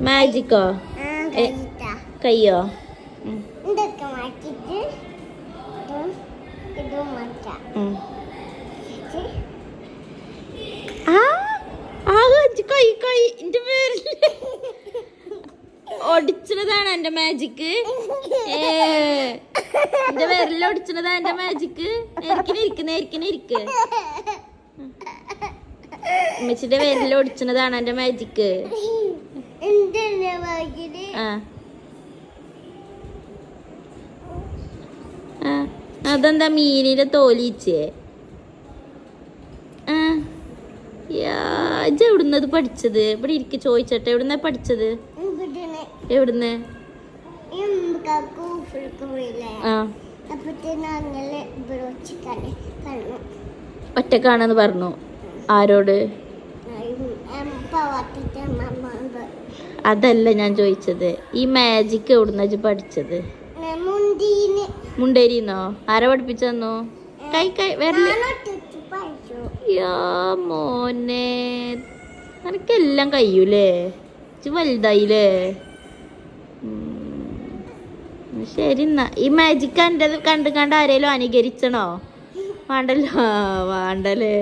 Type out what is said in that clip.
മാജിക്കോ? കയ്യോ? ഒടിച്ചതാണ് എന്റെ മാജിക്ക്. എന്റെ വിരലിൽ ഒടിച്ചതാ എന്റെ മാജിക്ക്. നേരിക്കിനിരിക്ക്. ഉമ്മച്ചിന്റെ വിരലിൽ ഒടിച്ചതാണ് എന്റെ മാജിക്ക്. അതെന്താ മീനിന്റെ തോലിച്ചേ? എവിടുന്നത് പഠിച്ചത്? ഇവിടെ ഇരിക്ക ചോദിച്ചട്ടെ, എവിടുന്ന പഠിച്ചത്? എവിടുന്ന്? ഒറ്റക്കാണെന്ന് പറഞ്ഞു. ആരോട്? അതല്ല ഞാൻ ചോദിച്ചത്, ഈ മാജിക് എവിടുന്ന പഠിച്ചത്? മുണ്ടേരിന്നോ? ആരാ പഠിപ്പിച്ചെന്നോ? മോനെ നിനക്കെല്ലാം കഴിയൂലേ? വലുതായില്ലേ? ശരി എന്നാ. ഈ മാജിക് എൻ്റെ കണ്ട് ആരേലും അനുകരിച്ചണോ? വേണ്ടല്ലോ. വേണ്ടല്ലേ.